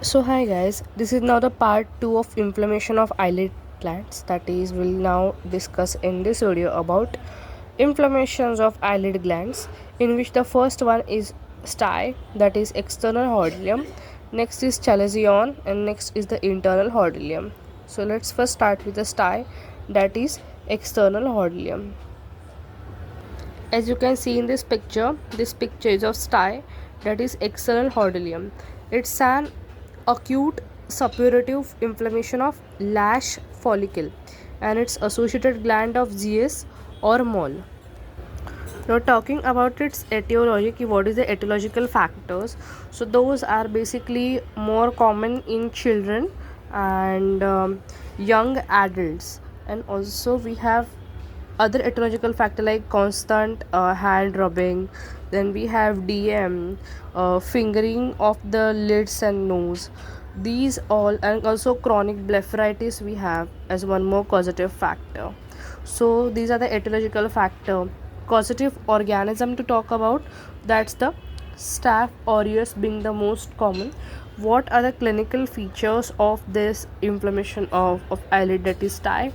So hi guys, this is now the part 2 of inflammation of eyelid glands. That is, we'll now discuss in this video about inflammations of eyelid glands, in which the first one is stye, that is external hordeolum. Next is chalazion, and next is the internal hordeolum. So let's first start with the stye, that is external hordeolum. As you can see in this picture is of stye, that is external hordeolum. It's an acute suppurative inflammation of lash follicle and its associated gland of ZS or mole. Now talking about its etiology, what is the etiological factors? So those are basically more common in children and young adults, and also we have other etiological factor like constant hand rubbing. Then we have DM, fingering of the lids and nose. These all, and also chronic blepharitis we have as one more causative factor. So these are the etiological factor. Causative organism to talk about, that's the Staph aureus being the most common. What are the clinical features of this inflammation of eyelid, that is stye?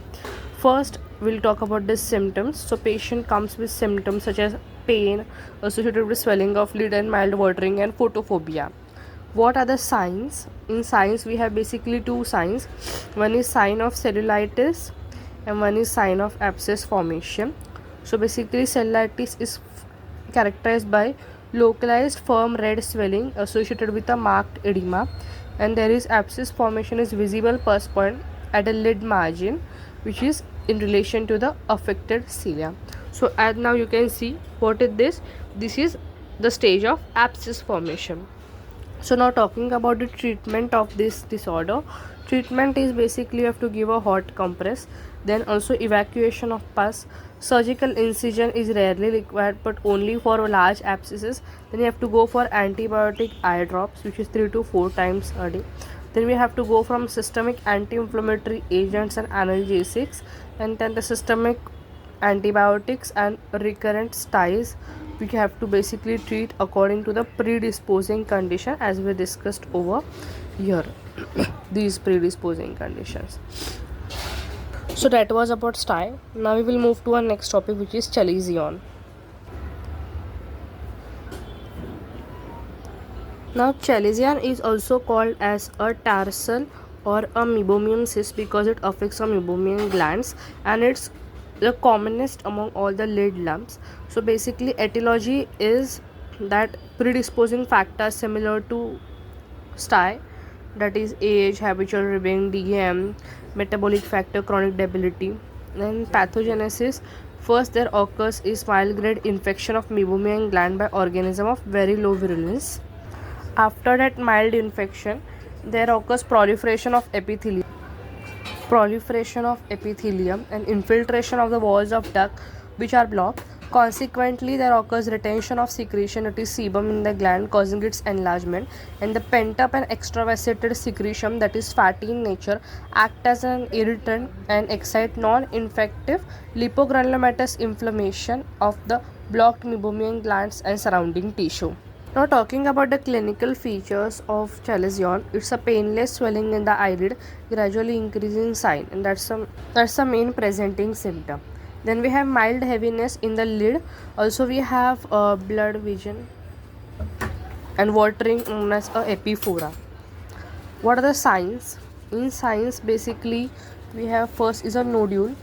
First, we'll talk about the symptoms. So patient comes with symptoms such as pain associated with swelling of lid and mild watering and photophobia. What are the signs? In signs, we have basically two signs. One is sign of cellulitis and one is sign of abscess formation. So basically cellulitis is characterized by localized firm red swelling associated with a marked edema, and there is abscess formation is visible pus point at a lid margin, which is in relation to the affected cilia. So as now you can see, what is this is the stage of abscess formation. So now talking about the treatment of this disorder, treatment is basically you have to give a hot compress, then also evacuation of pus. Surgical incision is rarely required but only for large abscesses. Then you have to go for antibiotic eye drops, which is 3 to 4 times a day. Then we have to go from systemic anti-inflammatory agents and analgesics, and then the systemic antibiotics and recurrent styes, we have to basically treat according to the predisposing condition as we discussed over here. These predisposing conditions. So that was about stye. Now we will move to our next topic, which is chalazion. Now chalazion is also called as a tarsal or a meibomian cyst because it affects some meibomian glands, and it's the commonest among all the lid lumps. So basically etiology is that predisposing factors similar to stye, that is age, habitual rubbing, DM, metabolic factor, chronic debility. Then pathogenesis, first there occurs is mild grade infection of meibomian gland by organism of very low virulence. After that mild infection, there occurs proliferation of epithelium and infiltration of the walls of duct which are blocked. Consequently, there occurs retention of secretion, that is sebum, in the gland, causing its enlargement, and the pent up and extravasated secretion, that is fatty in nature, act as an irritant and excite non-infective lipogranulomatous inflammation of the blocked meibomian glands and surrounding tissue. Now talking about the clinical features of chalazion, it's a painless swelling in the eyelid, gradually increasing sign, and that's the main presenting symptom. Then we have mild heaviness in the lid. Also we have blood vision and watering known as a epiphora. What are the signs? In signs, basically we have first is a nodule.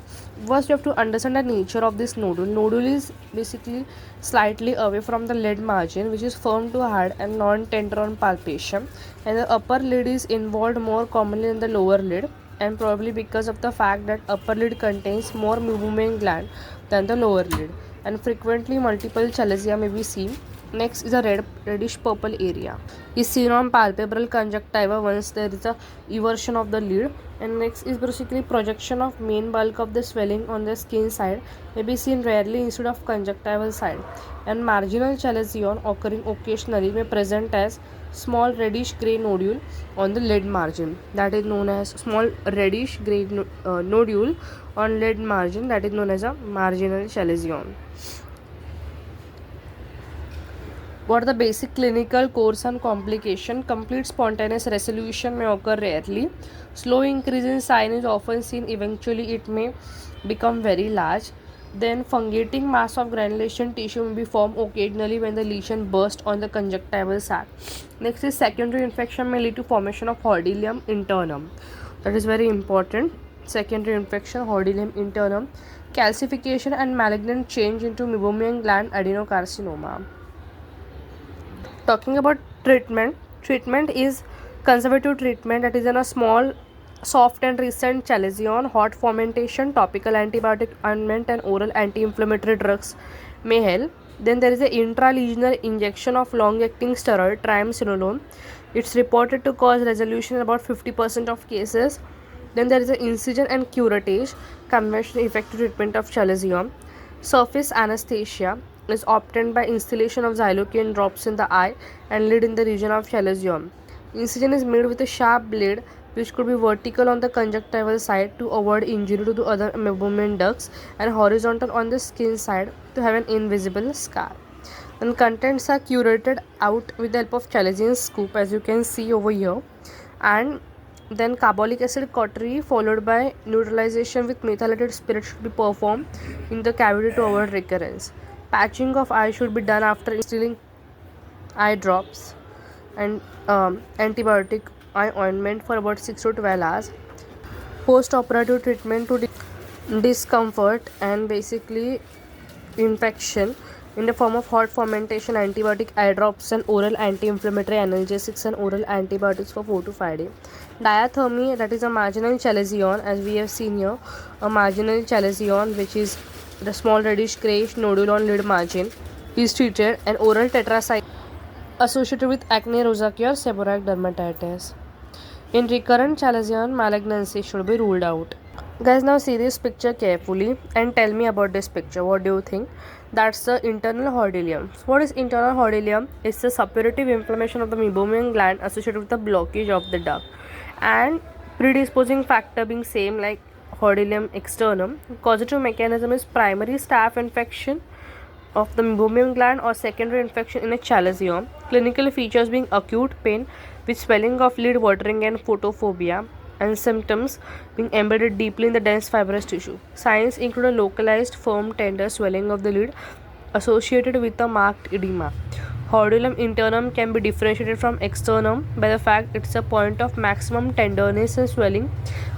First you have to understand the nature of this nodule. Nodule is basically slightly away from the lid margin, which is firm to hard and non-tender on palpation, and the upper lid is involved more commonly in the lower lid, and probably because of the fact that upper lid contains more meibomian gland than the lower lid, and frequently multiple chalazion may be seen. Next is a reddish purple area is seen on palpebral conjunctiva once there is a eversion of the lid. And next is basically projection of main bulk of the swelling on the skin side may be seen rarely instead of conjunctival side, and marginal chalazion occurring occasionally may present as small reddish grey nodule on the lid margin, that is known as small reddish grey nodule on lid margin, that is known as a marginal chalazion. Now talking about the clinical features of chalazion, it's a painless swelling in the eyelid, gradually increasing sign, and that's the main presenting symptom. Then we have mild heaviness in the lid. Also we have blood vision and watering known as a epiphora. What are the signs? In signs, basically we have first is a nodule. First you have to understand the nature of this nodule. Nodule is basically What are the basic clinical course and complication? Complete spontaneous resolution may occur rarely. Slow increase in sign is often seen. Eventually, it may become very large. Then, fungating mass of granulation tissue may be formed occasionally when the lesion bursts on the conjunctival sac. Next is secondary infection may lead to formation of hordeolum internum. That is very important. Secondary infection, hordeolum internum, calcification and malignant change into meibomian gland adenocarcinoma. Talking about treatment is conservative treatment, that is in a small soft and recent chalazion, hot fermentation, topical antibiotic ointment and oral anti-inflammatory drugs may help. Then there is a intralesional injection of long-acting steroid triamcinolone. It's reported to cause resolution in about 50% of cases. Then there is an incision and curettage, conventional effective treatment of chalazion. Surface anesthesia is obtained by instillation of xylocaine drops in the eye and lid in the region of chalazion. Incision is made with a sharp blade which could be vertical on the conjunctival side to avoid injury to the other meibomian ducts and horizontal on the skin side to have an invisible scar. And contents are curated out with the help of chalazion scoop, as you can see over here, and then carbolic acid cautery followed by neutralization with methylated spirit should be performed in the cavity to avoid recurrence. Patching of eye should be done after instilling eye drops and antibiotic eye ointment for about 6 to 12 hours. Post-operative treatment to discomfort and basically infection in the form of hot fermentation, antibiotic eye drops and oral anti-inflammatory analgesics and oral antibiotics for 4 to 5 days. Diathermy, that is a marginal chalazion, as we have seen here, a marginal chalazion which is the small reddish grayish nodule on lid margin is treated, and oral tetracycline associated with acne, rosacea or seborrheic dermatitis. In recurrent chalazion, malignancy should be ruled out. Guys, now see this picture carefully and tell me about this picture. What do you think? That's the internal hordeolum. What is internal hordeolum? It's the suppurative inflammation of the meibomian gland associated with the blockage of the duct, and predisposing factor being same like hordeolum externum. Causative mechanism is primary staph infection of the meibomian gland or secondary infection in a chalazion. Clinical features being acute pain with swelling of lid, watering and photophobia, and symptoms being embedded deeply in the dense fibrous tissue. Signs include a localized firm tender swelling of the lid associated with a marked edema. Hordeolum internum can be differentiated from externum by the fact it's a point of maximum tenderness and swelling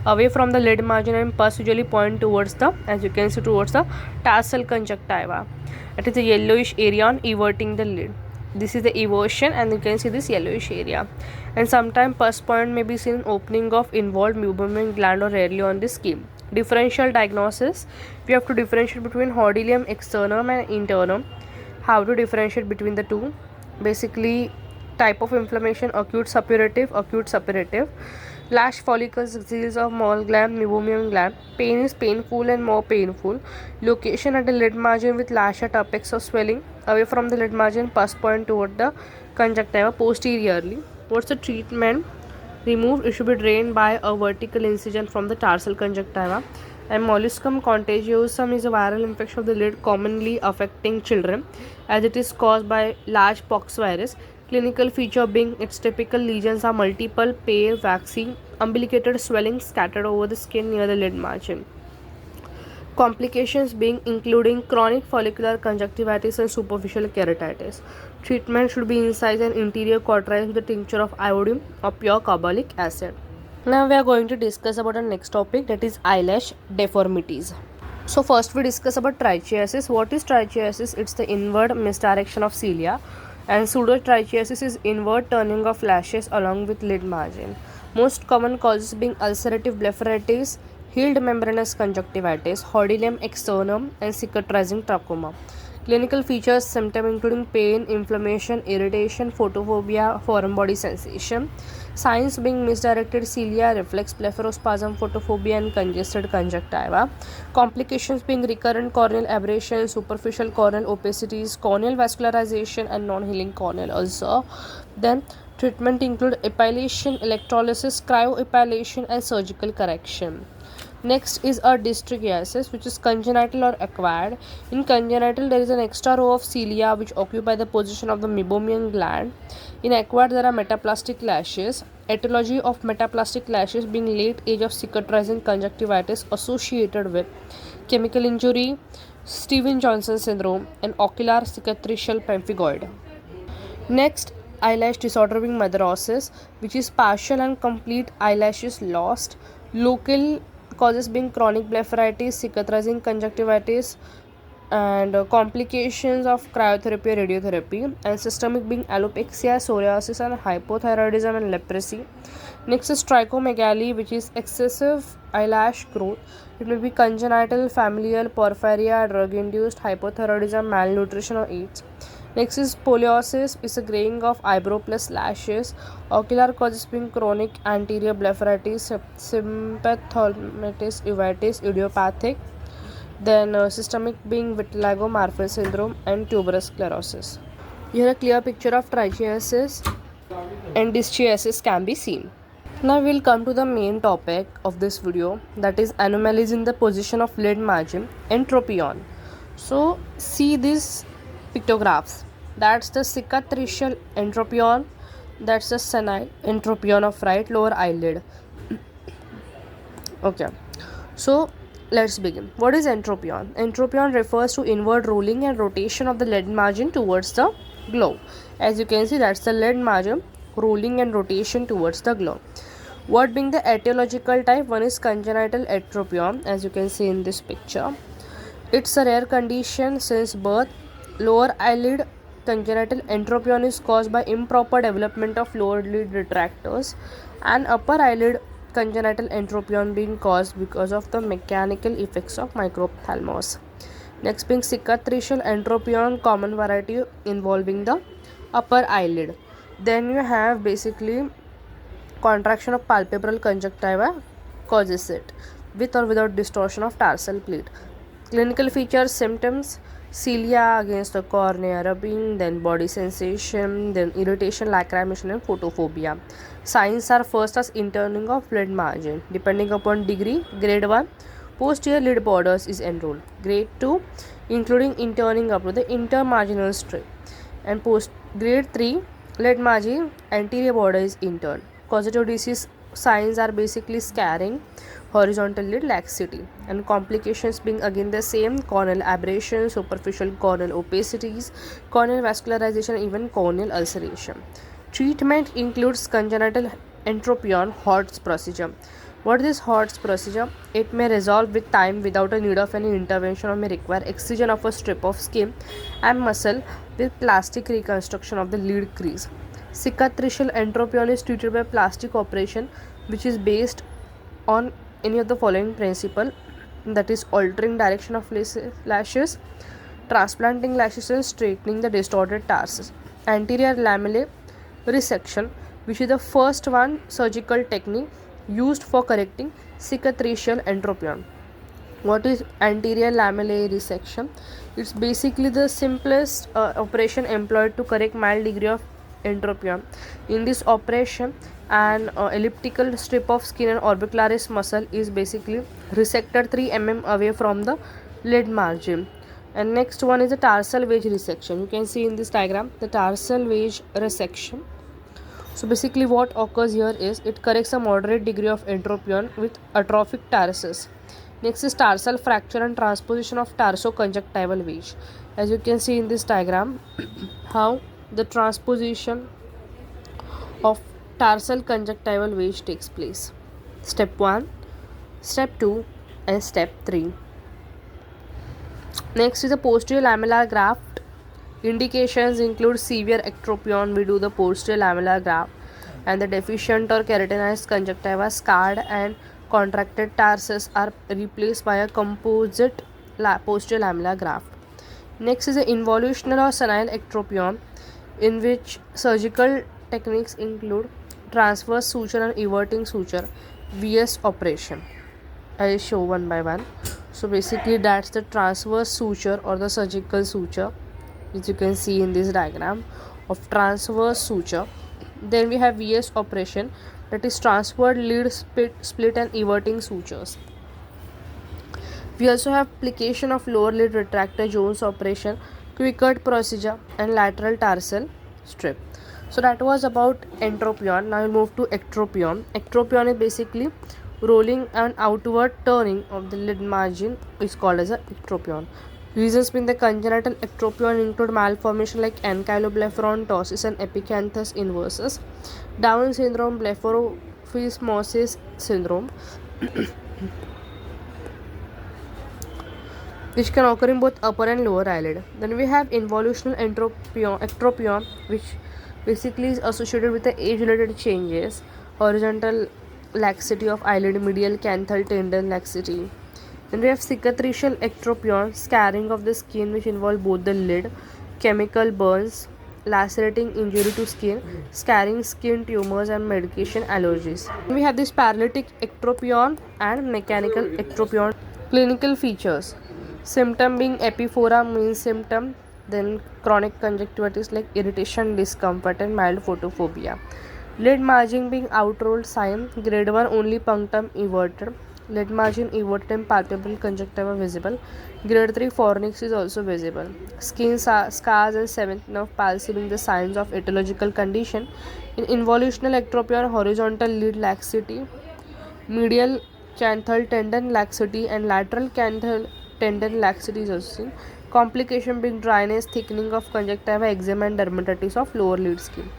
away from the lid margin, and pus usually point towards the, as you can see, towards the tarsal conjunctiva. It is a yellowish area on everting the lid. This is the eversion, and you can see this yellowish area. And sometimes pus point may be seen in opening of involved meibomian gland or rarely on the skin. Differential diagnosis: we have to differentiate between hordeolum externum and internum. How to differentiate between the two? Basically, type of inflammation: acute suppurative. Lash follicles, disease of mole gland, meibomian gland. Pain is painful and more painful. Location at the lid margin with lash at apex of swelling. Away from the lid margin, pus point toward the conjunctiva posteriorly. What's the treatment? Removed. It should be drained by a vertical incision from the tarsal conjunctiva. And molluscum contagiosum is a viral infection of the lid commonly affecting children, as it is caused by large pox virus. Clinical feature being its typical lesions are multiple, pale, waxy, umbilicated swelling scattered over the skin near the lid margin. Complications being including chronic follicular conjunctivitis and superficial keratitis. Treatment should be incised and interior cauterized with a tincture of iodine or pure carbolic acid. Now we are going to discuss about the next topic, that is eyelash deformities. So first we discuss about trichiasis. What is trichiasis? It's the inward misdirection of cilia, and pseudotrichiasis is inward turning of lashes along with lid margin. Most common causes being ulcerative blepharitis, healed membranous conjunctivitis, hordeolum externum and cicatrizing trachoma. Clinical features: symptoms including pain, inflammation, irritation, photophobia, foreign body sensation. Signs being misdirected cilia, reflex blepharospasm, photophobia and congested conjunctiva. Complications being recurrent corneal aberration, superficial corneal opacities, corneal vascularization and non-healing corneal ulcer. Then treatment include epilation, electrolysis, cryoepilation and surgical correction. Next is a dystrichiasis, which is congenital or acquired. In congenital, there is an extra row of cilia which occupy the position of the meibomian gland. In acquired, there are metaplastic lashes. Etiology of metaplastic lashes being late age of cicatrizing conjunctivitis associated with chemical injury, Steven Johnson syndrome, and ocular cicatricial pemphigoid. Next, eyelash disorder being motherossis, which is partial and complete eyelashes lost. Local causes being chronic blepharitis, cicatrizing conjunctivitis, and complications of cryotherapy or radiotherapy. And systemic being alopecia, psoriasis, and hypothyroidism and leprosy. Next is trichomegaly, which is excessive eyelash growth. It may be congenital, familial, porphyria, drug-induced, hypothyroidism, malnutrition, or AIDS. Next is scoliosis, is a graying of eyebrow plus lashes. Ocular causes being chronic anterior blepharitis, sympathomitis, uveitis, idiopathic. Then systemic being vitiligo, Marfan syndrome, and tuberous sclerosis. Here a clear picture of trichiasis and dyschiasis can be seen. Now we'll come to the main topic of this video, that is anomalies in the position of lid margin and tropion. So see these pictographs. That's the cicatricial entropion, that's the senile entropion of right lower eyelid. Okay, so let's begin. What is entropion? Entropion refers to inward rolling and rotation of the lid margin towards the globe. As you can see, that's the lid margin rolling and rotation towards the globe. What being the etiological type? One is congenital entropion, as you can see in this picture. It's a rare condition since birth. Lower eyelid congenital entropion is caused by improper development of lower lid retractors, and upper eyelid congenital entropion being caused because of the mechanical effects of microphthalmos. Next being cicatricial entropion, common variety involving the upper eyelid. Then you have basically contraction of palpebral conjunctiva causes it, with or without distortion of tarsal plate. Clinical features, symptoms: cilia against the cornea, rubbing, then body sensation, then irritation, lacrimation, and photophobia. Signs are first as interning of lid margin. Depending upon degree, grade 1, posterior lid borders is enrolled. Grade 2, including interning up to the intermarginal strip. And grade 3, lid margin, anterior border is interned. Causative disease signs are basically scarring, horizontal lid laxity, and complications being again the same: corneal aberration, superficial corneal opacities, corneal vascularization, even corneal ulceration. Treatment includes congenital entropion Hort's procedure. What is Hort's procedure? It may resolve with time without a need of any intervention, or may require excision of a strip of skin and muscle with plastic reconstruction of the lid crease. Cicatricial entropion is treated by plastic operation, which is based on any of the following principle, that is altering direction of lashes, transplanting lashes, and straightening the distorted tarsus. Anterior lamellae resection, which is the first one surgical technique used for correcting cicatricial entropion. What is anterior lamellae resection? It's basically the simplest operation employed to correct mild degree of entropion. In this operation, an elliptical strip of skin and orbicularis muscle is basically resected 3 mm away from the lid margin. And next one is the tarsal wedge resection. You can see in this diagram the tarsal wedge resection. So basically what occurs here is it corrects a moderate degree of entropion with atrophic tarsus. Next is tarsal fracture and transposition of tarsoconjunctival wedge. As you can see in this diagram, how the transposition of tarsal conjunctival wedge takes place. Step 1, step 2, and step 3. Next is the posterior lamellar graft. Indications include severe ectropion. We do the posterior lamellar graft, and the deficient or keratinized conjunctiva, scarred and contracted tarsus are replaced by a composite posterior lamellar graft. Next is the involutional or senile ectropion, in which surgical techniques include transverse suture and everting suture, VS operation. I will show one by one. So basically that's the transverse suture or the surgical suture, which you can see in this diagram of transverse suture. Then we have VS operation, that is transferred lid split and everting sutures. We also have application of lower lid retractor Jones operation, quick procedure, and lateral tarsal strip. So that was about entropion. Now we'll move to ectropion. Ectropion is basically rolling and outward turning of the lid margin is called as a ectropion. Reasons being the congenital ectropion include malformation like ankyloblepharontosis and epicanthus inversus, Down syndrome, blepharophimosis syndrome, which can occur in both upper and lower eyelid. Then we have involutional ectropion, which basically is associated with the age-related changes, horizontal laxity of eyelid, medial canthal tendon laxity. Then we have cicatricial ectropion, scarring of the skin, which involve both the lid, chemical burns, lacerating injury to skin, scarring skin tumors, and medication allergies. We have this paralytic ectropion and mechanical ectropion. Clinical features: symptom being epiphora, means symptom, then chronic conjunctivitis like irritation, discomfort, and mild photophobia. Lid margin being outrolled sign, grade 1 only punctum everted, lid margin everted and palpable conjunctiva visible. Grade 3 fornix is also visible. Skin scars and seventh nerve palsy being the signs of etiological condition. In involutional ectropion, horizontal lid laxity, medial canthal tendon laxity, and lateral canthal tendon laxity is also seen. Complication being dryness, thickening of conjunctiva, eczema, and dermatitis of lower lid skin.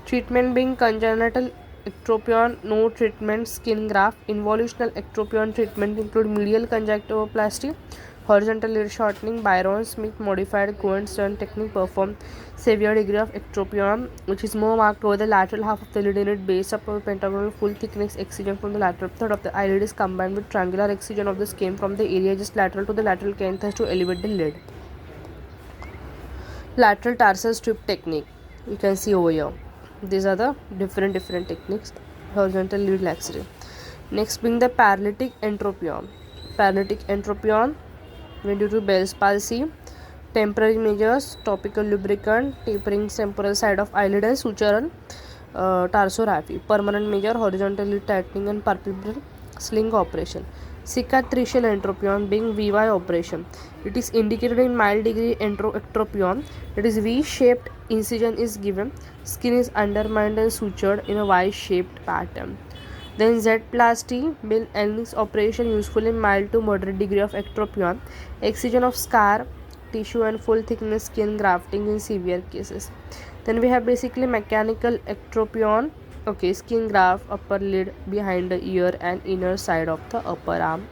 Treatment being congenital ectropion, no treatment, skin graft. Involutional ectropion treatment include medial conjunctivoplasty, horizontal lid shortening, Byron Smith modified Cohen-Stern technique performed. Severe degree of ectropion, which is more marked over the lateral half of the lid unit base up of pentagonal full thickness excision from the lateral third of the eyelid is combined with triangular excision of the skin from the area just lateral to the lateral canthus to elevate the lid. Lateral tarsal strip technique, you can see over here. These are the different techniques. Horizontal lid laxity. Next being the paralytic entropion. Paralytic entropion when due to Bell's palsy. Temporary measures: topical lubricant, tapering temporal side of eyelid and sutural tarsorrhaphy. Permanent measure: horizontal lid tightening and palpebral sling operation. Cicatricial entropion being VY operation. It is indicated in mild degree ectropion. It is V-shaped incision is given. Skin is undermined and sutured in a Y-shaped pattern. Then Z-plasty being an operation useful in mild to moderate degree of ectropion. Excision of scar tissue and full thickness skin grafting in severe cases. Then we have basically mechanical ectropion. Okay, skin graft, upper lid, behind the ear and inner side of the upper arm.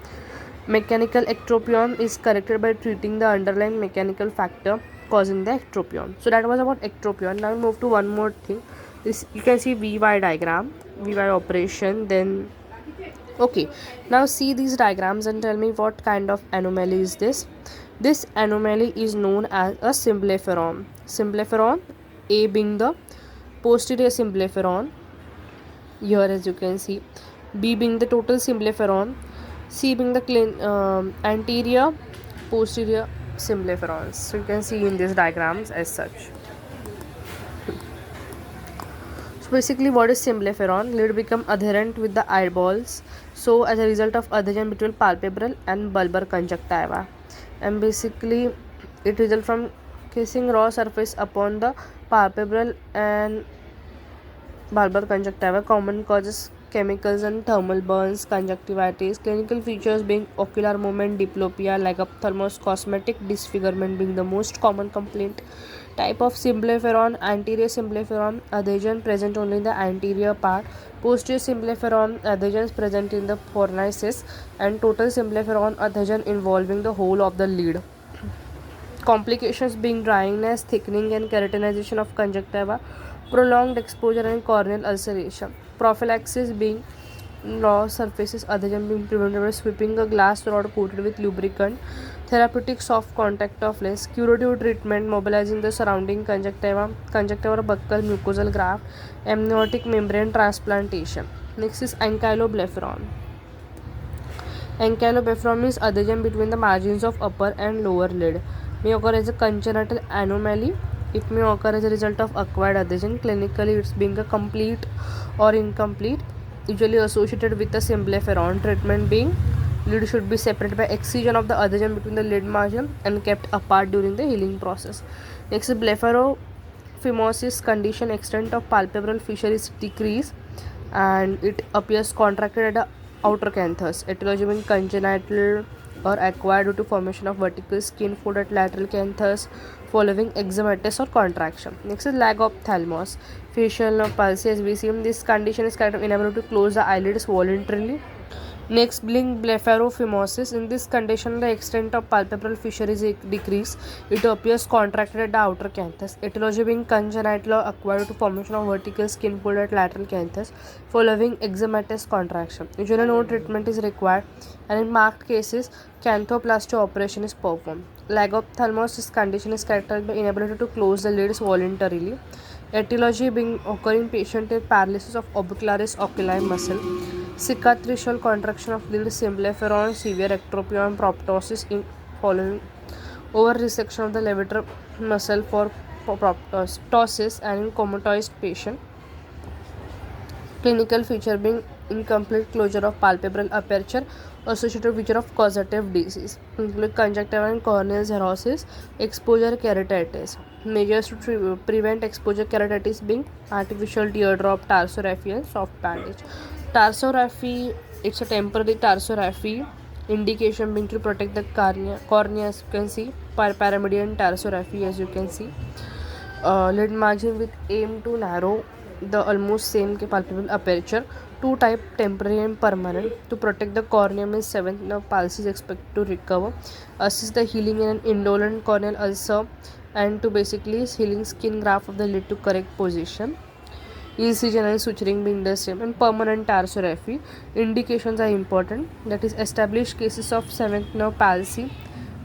Mechanical ectropion is corrected by treating the underlying mechanical factor causing the ectropion. So that was about ectropion. Now we'll move to one more thing. This you can see VY diagram, VY operation. Then okay, now see these diagrams and tell me what kind of anomaly is this. This anomaly is known as a symblepharon. Symblepharon, A being the posterior symblepharon, here as you can see, B being the total symblepharon, C being the anterior posterior symblepharons. So you can see in these diagrams as such. So basically what is symblepharon? Lid become adherent with the eyeballs, so as a result of adhesion between palpebral and bulbar conjunctiva, and basically it results from kissing raw surface upon the palpebral and bulbar conjunctiva. Common causes: chemicals and thermal burns, conjunctivitis. Clinical features being ocular movement, diplopia, like ophthalmos, cosmetic disfigurement being the most common complaint. Type of symblepharon: anterior symblepharon, adhesion present only in the anterior part. Posterior symblepharon, adhesions present in the fornices, and total symblepharon, adhesion involving the whole of the lid. Complications being dryness, thickening and keratinization of conjunctiva, prolonged exposure and corneal ulceration. Prophylaxis being raw surfaces adhesion being prevented by sweeping a glass rod coated with lubricant. Therapeutic soft contact of lens. Curative treatment: mobilizing the surrounding conjunctiva, conjunctival buccal mucosal graft, amniotic membrane transplantation. Next is ankyloblepharon. Ankyloblepharon means adhesion between the margins of upper and lower lid. May occur as a congenital anomaly. It may occur as a result of acquired adhesion. Clinically, it's being a complete or incomplete, usually associated with the symblepharon. Treatment being Lid should be separated by excision of the adhesion between the lid margin and kept apart during the healing process. Next is blepharophimosis condition. Extent of palpebral fissure is decreased and it appears contracted at the outer canthus. Etiology being congenital or acquired due to formation of vertical skin fold at lateral canthus following eczematous or contraction. Next is lag of ophthalmos. Facial nerve palsy, as we see, this condition is kind of inability to close the eyelids voluntarily. Next, blepharophimosis. In this condition, the extent of palpebral fissure is decreased. It appears contracted at the outer canthus. Etiology being congenital or acquired to formation of vertical skin fold at lateral canthus following eczematous contraction. Usually, no treatment is required, and in marked cases, canthoplasty operation is performed. Lagophthalmos condition is characterized by inability to close the lids voluntarily. Etiology being occurring patient with paralysis of orbicularis oculi muscle, cicatricial contraction of lid symblepharon, severe ectropion, proptosis in following over resection of the levator muscle for proptosis, and in comatose patient. Clinical feature being incomplete closure of palpebral aperture, associated feature of causative disease, including conjunctival and corneal xerosis, exposure keratitis. Measures to prevent exposure keratitis being artificial teardrop, tarsorrhaphy, and soft bandage. Tarsorrhaphy, it's a temporary tarsorrhaphy. Indication being to protect the cornea, as you can see, paramedian tarsorrhaphy, as you can see. Lid margin with aim to narrow the almost same palpebral aperture. Two type, temporary and permanent. To protect the cornea means seventh nerve palsy is expected to recover. Assist the healing in an indolent corneal ulcer, and to basically healing skin graft of the lid to correct position. Incision and suturing being the same, and permanent tarsorrhaphy. Indications are important, that is established cases of seventh nerve palsy,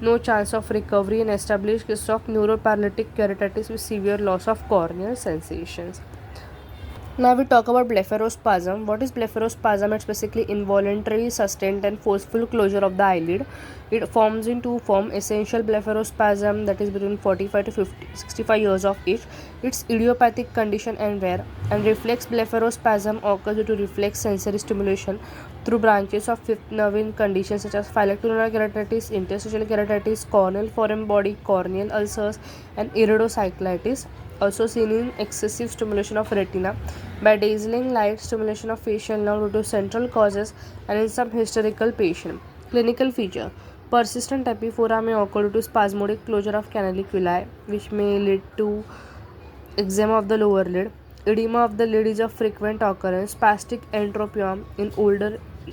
no chance of recovery, and established cases of neuroparalytic keratitis with severe loss of corneal sensations. Now we talk about blepharospasm. What is blepharospasm? It's basically involuntary, sustained and forceful closure of the eyelid. It forms in two forms: essential blepharospasm, that is between 45 to 65 years of age. It's idiopathic condition and rare. And reflex blepharospasm occurs due to reflex sensory stimulation through branches of fifth nerve in conditions such as phylacteral keratitis, interstitial keratitis, corneal foreign body, corneal ulcers, and iridocyclitis. Also seen in excessive stimulation of retina by dazzling light stimulation of facial nerve due to central causes, and in some hysterical patient. Clinical feature: persistent epiphora may occur due to spasmodic closure of canaliculi, which may lead to eczema of the lower lid. Edema of the lid is a frequent occurrence. Spastic entropion in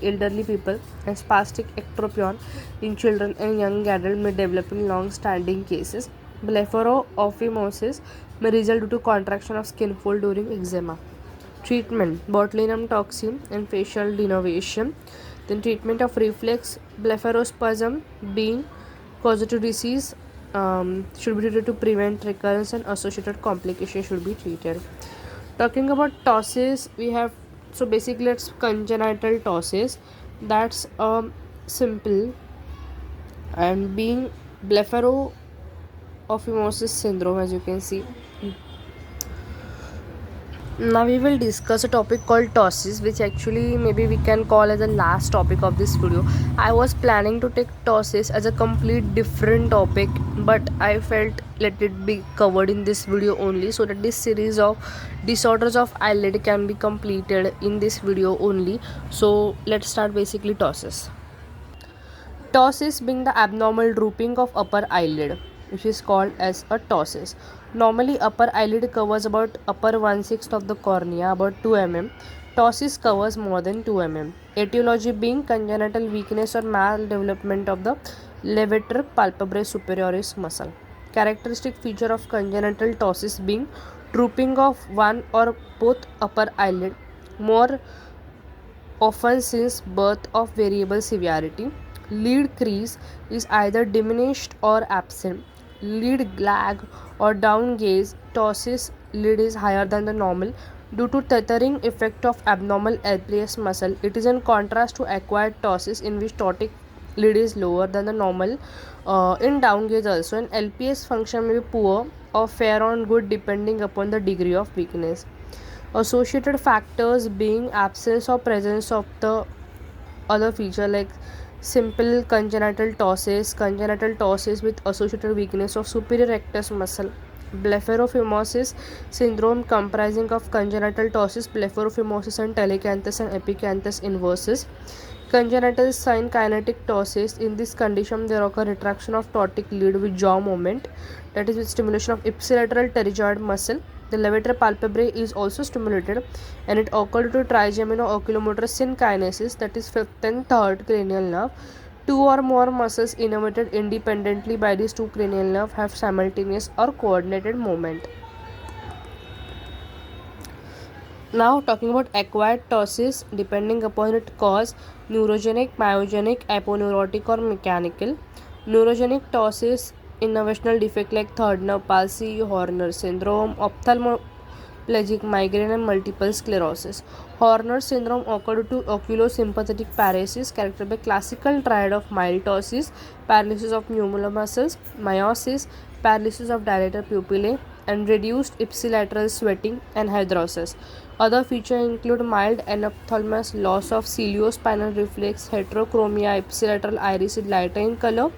elderly people and spastic ectropion in children and young adults may develop in long-standing cases. Blepharophimosis may result due to contraction of skin fold during eczema. Treatment: botulinum toxin and facial denervation. Then treatment of reflex blepharospasm being causative disease should be treated to prevent recurrence, and associated complications should be treated. Talking about ptosis, we have, so basically it's congenital ptosis, that's simple, and being blepharophimosis syndrome, as you can see. Now we will discuss a topic called ptosis, which actually maybe we can call as the last topic of this video. I was planning to take ptosis as a complete different topic, but I felt let it be covered in this video only, so that this series of disorders of eyelid can be completed in this video only. So let's start basically ptosis. Ptosis being the abnormal drooping of upper eyelid, which is called as a ptosis. Normally, upper eyelid covers about upper 1/6 of the cornea, about 2 mm. Ptosis covers more than 2 mm. Etiology being congenital weakness or maldevelopment of the levator palpebrae superioris muscle. Characteristic feature of congenital ptosis being drooping of one or both upper eyelid, more often since birth, of variable severity. Lid crease is either diminished or absent. Lid lag or down gaze. Ptosis lid is higher than the normal due to tethering effect of abnormal LPS muscle. It is in contrast to acquired ptosis, in which ptotic lid is lower than the normal. In down gaze also, and LPS function may be poor or fair on good depending upon the degree of weakness. Associated factors being absence or presence of the other feature like Simple congenital ptosis with associated weakness of superior rectus muscle. Blepharophimosis syndrome comprising of congenital ptosis, blepharophimosis and telecanthus and epicanthus inversus. Congenital sign kinetic ptosis. In this condition, there occur retraction of ptotic lead with jaw movement, that is with stimulation of ipsilateral pterygoid muscle. The levator palpebrae is also stimulated, and it occurred to trigemino-oculomotor synkinesis, that is fifth and third cranial nerve. Two or more muscles innervated independently by these two cranial nerves have simultaneous or coordinated movement. Now talking about acquired ptosis, depending upon its cause, neurogenic, myogenic, aponeurotic or mechanical. Neurogenic ptosis, innervational defect like third nerve palsy, Horner syndrome, ophthalmoplegic migraine and multiple sclerosis. Horner syndrome occurred to oculosympathetic paresis characterized by classical triad of mild ptosis, paralysis of pneumolar muscles, miosis, paralysis of dilator pupillae, and reduced ipsilateral sweating and hydrosis. Other features include mild anophthalmos, loss of ciliospinal reflex, heterochromia, ipsilateral iris is lighter in color,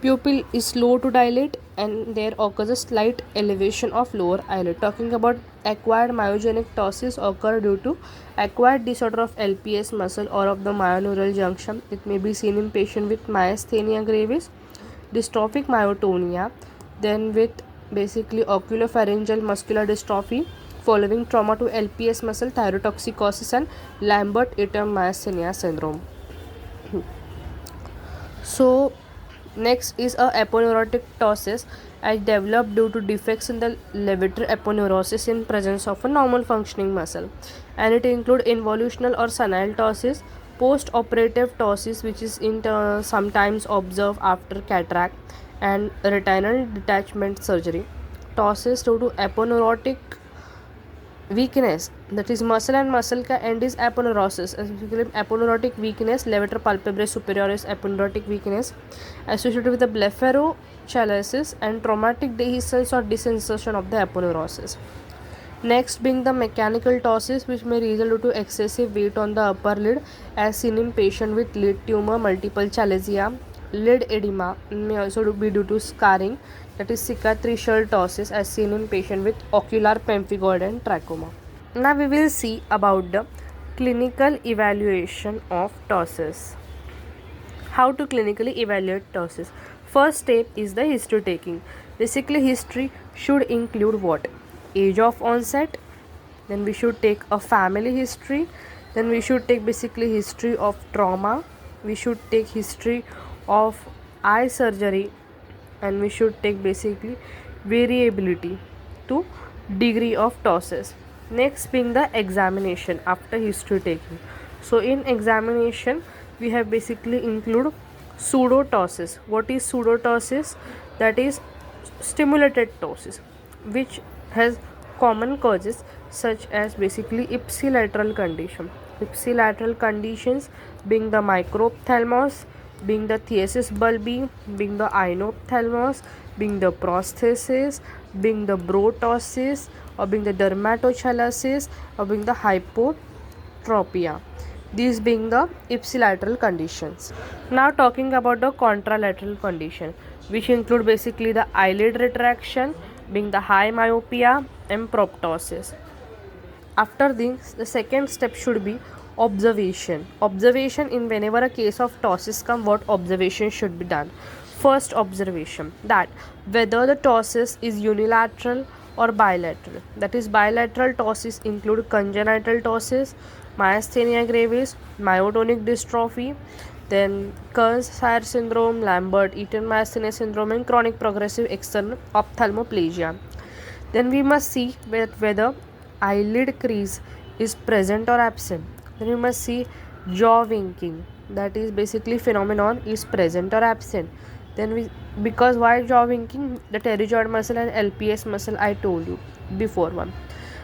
pupil is slow to dilate, and there occurs a slight elevation of lower eyelid. Talking about acquired myogenic ptosis occur due to acquired disorder of LPS muscle or of the myoneural junction. It may be seen in patient with myasthenia gravis, dystrophic myotonia, then with basically oculopharyngeal muscular dystrophy following trauma to LPS muscle, thyrotoxicosis and Lambert-Eaton myasthenia syndrome. So next is a aponeurotic ptosis as developed due to defects in the levator aponeurosis in presence of a normal functioning muscle, and it include involutional or senile ptosis, post-operative ptosis which is sometimes observed after cataract and retinal detachment surgery, ptosis due to aponeurotic weakness, that is muscle and muscle ka end is aponeurosis, aponeurotic weakness, levator palpebrae superioris aponeurotic weakness associated with the blepharochalasis and traumatic dehiscence or disinsertion of the aponeurosis. Next being the mechanical ptosis, which may result due to excessive weight on the upper lid as seen in patient with lid tumor, multiple chalasia. Lid edema may also be due to scarring, that is cicatricial ptosis as seen in patient with ocular pemphigoid and trachoma. Now we will see about the clinical evaluation of ptosis. How to clinically evaluate ptosis? First step is the history taking. Basically history should include what? Age of onset, then we should take a family history, then we should take basically history of trauma, we should take history of eye surgery, and we should take basically variability to degree of ptosis. Next being the examination after history taking. So in examination we have basically include pseudotosis. What is pseudotosis? That is stimulated ptosis which has common causes such as basically ipsilateral conditions being the microphthalmos, being the thesis bulbi, being the inophthalmos, being the prosthesis, being the brotosis, or being the dermatochalasis, or being the hypotropia. These being the ipsilateral conditions. Now talking about the contralateral condition, which include basically the eyelid retraction, being the high myopia and proptosis. After this, the second step should be observation. Observation in whenever a case of ptosis come, what observation should be done? First observation, that whether the ptosis is unilateral or bilateral. That is bilateral ptosis include congenital ptosis, myasthenia gravis, myotonic dystrophy, then Kearns-Sayre syndrome, Lambert-Eaton myasthenia syndrome, and chronic progressive external ophthalmoplegia. Then we must see whether eyelid crease is present or absent. Then we must see jaw winking, that is basically phenomenon is present or absent. Then because why jaw winking? The pterygoid muscle and LPS muscle I told you before one.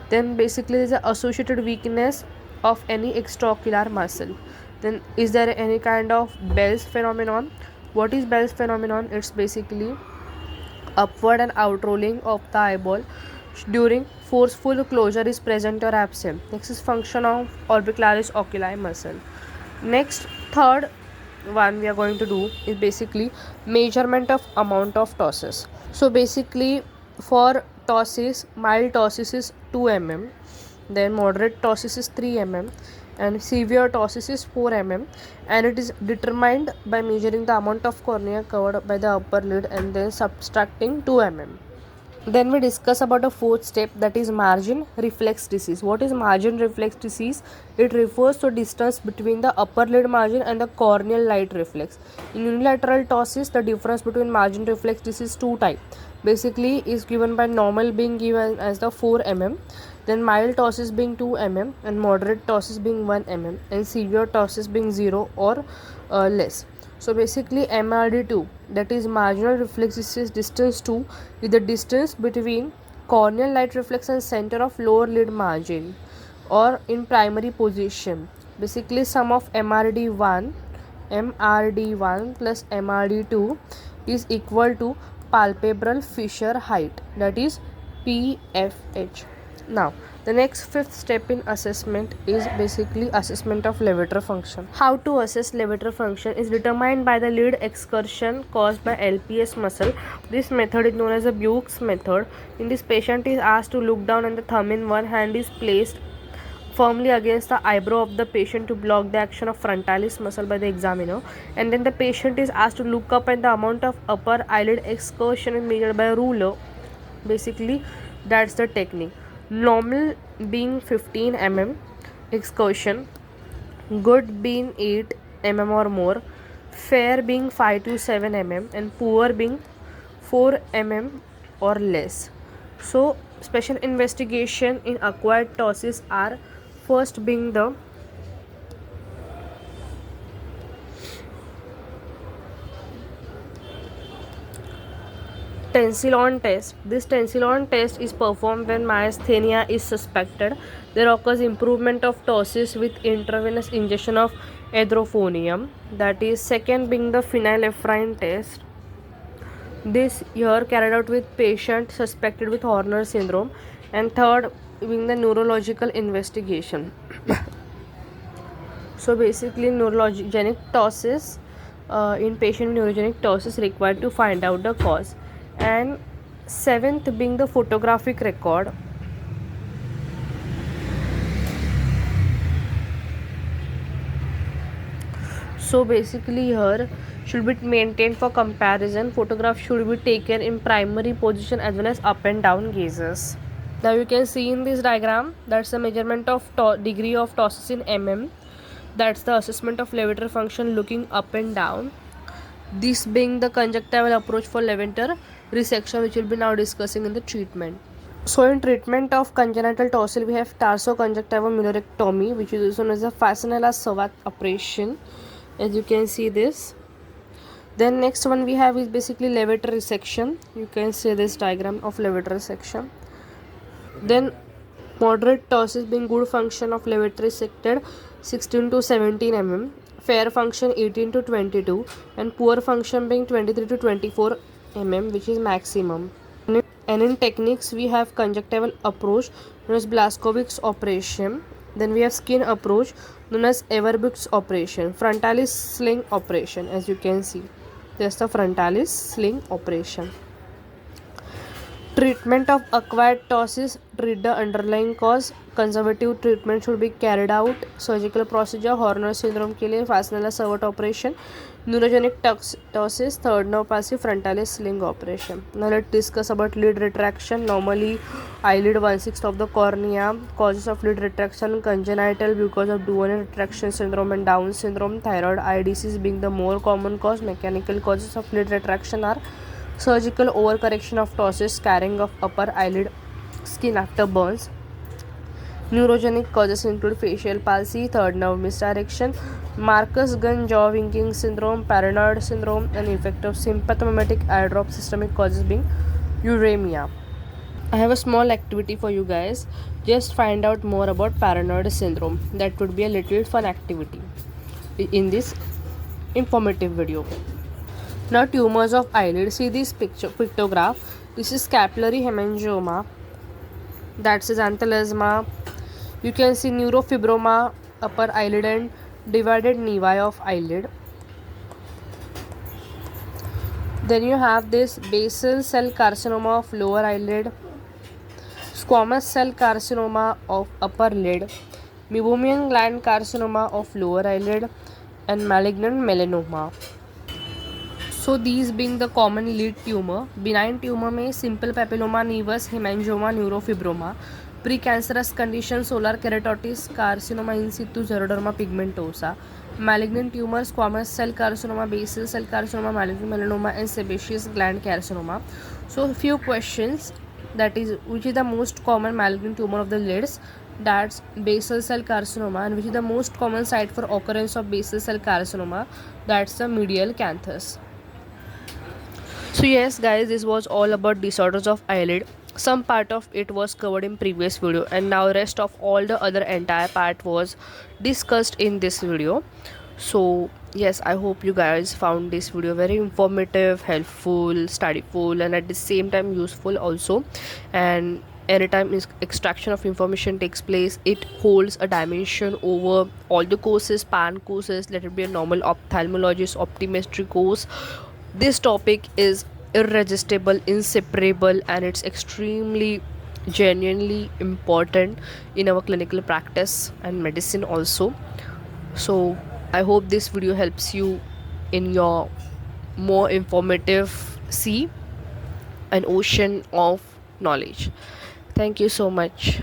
Then basically there is an associated weakness of any extraocular muscle. Then is there any kind of Bell's phenomenon? What is Bell's phenomenon? It's basically upward and outrolling of the eyeball during forceful closure is present or absent. Next is function of orbicularis oculi muscle. Next, third one we are going to do is basically measurement of amount of ptosis. So basically for ptosis, mild ptosis is 2 mm, then moderate ptosis is 3 mm, and severe ptosis is 4 mm, and it is determined by measuring the amount of cornea covered by the upper lid and then subtracting 2 mm. Then we discuss about a fourth step, that is margin reflex disease. What is margin reflex disease? It refers to distance between the upper lid margin and the corneal light reflex. In unilateral ptosis, the difference between margin reflex disease is two types. Basically is given by normal being given as the 4 mm, then mild ptosis being 2 mm, and moderate ptosis being 1 mm, and severe ptosis being 0 or less. So basically MRD2, that is marginal reflex disease distance 2, is the distance between corneal light reflex and center of lower lid margin or in primary position. Basically sum of MRD1 plus MRD2 is equal to palpebral fissure height, that is PFH. Now the next fifth step in assessment is basically assessment of levator function. How to assess levator function is determined by the lid excursion caused by LPS muscle. This method is known as the Buch's method. In this, patient is asked to look down and the thumb in one hand is placed firmly against the eyebrow of the patient to block the action of frontalis muscle by the examiner, and then the patient is asked to look up and the amount of upper eyelid excursion is measured by a ruler. Basically that's the technique. Normal being 15 mm excursion, good being 8 mm or more, fair being 5 to 7 mm, and poor being 4 mm or less. So special investigation in acquired ptosis are first being the Tensilon test. This Tensilon test is performed when myasthenia is suspected. There occurs improvement of ptosis with intravenous injection of erythrophonium. That is second being the phenylephrine test. This here carried out with patient suspected with Horner syndrome, and third being the neurological investigation. So basically neurogenic ptosis in patient neurogenic ptosis required to find out the cause, and seventh being the photographic record. So basically here should be maintained for comparison. Photograph should be taken in primary position as well as up and down gazes. Now you can see in this diagram, that's the measurement of degree of ptosis in mm. That's the assessment of levator function looking up and down. This being the conjunctival approach for levator resection, which we'll be now discussing in the treatment. So in treatment of congenital ptosis, we have tarsoconjunctival mulleriectomy, which is also known as a Fasanella Savat operation, as you can see this. Then next one we have is basically levator resection. You can see this diagram of levator resection. Then moderate ptosis being good function of levator resected 16 to 17 mm, fair function 18 to 22, and poor function being 23 to 24 mm, which is maximum. And in techniques we have conjunctival approach known as Blaskowitz operation. Then we have skin approach known as Everbuch's operation, frontalis sling operation. As you can see, that's the frontalis sling operation. Treatment of acquired ptosis, treat the underlying cause. Conservative treatment should be carried out. Surgical procedure Horner syndrome के लिए Fasanella Savat operation. Neurogenic ptosis, third nerve palsy, frontalis sling operation. Now let's discuss about lid retraction. Normally eyelid 1/6 of the cornea. Causes of lid retraction congenital because of duodenal retraction syndrome and Down syndrome. Thyroid eye disease being the more common cause. Mechanical causes of lid retraction are surgical overcorrection of ptosis, scarring of upper eyelid skin after burns. Neurogenic causes include facial palsy, third nerve misdirection, Marcus Gunn jaw winking syndrome, paranoid syndrome, and effect of sympathomimetic eye drop. Systemic causes being uremia. I have a small activity for you guys. Just find out more about paranoid syndrome. That would be a little fun activity in this informative video. Now tumors of eyelid. See this pictograph. This is capillary hemangioma. That's xanthelasma. You can see neurofibroma, upper eyelid and divided nevi of eyelid. Then you have this basal cell carcinoma of lower eyelid, squamous cell carcinoma of upper lid, meibomian gland carcinoma of lower eyelid, and malignant melanoma. So these being the common lid tumor, benign tumor में simple papilloma nevus, hemangioma, neurofibroma, precancerous condition solar keratosis, carcinoma in situ, xeroderma pigmentosa, malignant tumor, squamous cell carcinoma, basal cell carcinoma, malignant melanoma, and sebaceous gland carcinoma. So few questions, that is, which is the most common malignant tumor of the lids? That's basal cell carcinoma. And which is the most common site for occurrence of basal cell carcinoma? That's the medial canthus. So yes guys, this was all about disorders of eyelid. Some part of it was covered in previous video, and now rest of all the other entire part was discussed in this video. So yes, I hope you guys found this video very informative, helpful, studyful, and at the same time useful also. And anytime extraction of information takes place, it holds a dimension over all the courses, pan courses, let it be a normal ophthalmologist, optometry course. This topic is irresistible, inseparable, and it's extremely genuinely important in our clinical practice and medicine also. So I hope this video helps you in your more informative sea, an ocean of knowledge. Thank you so much.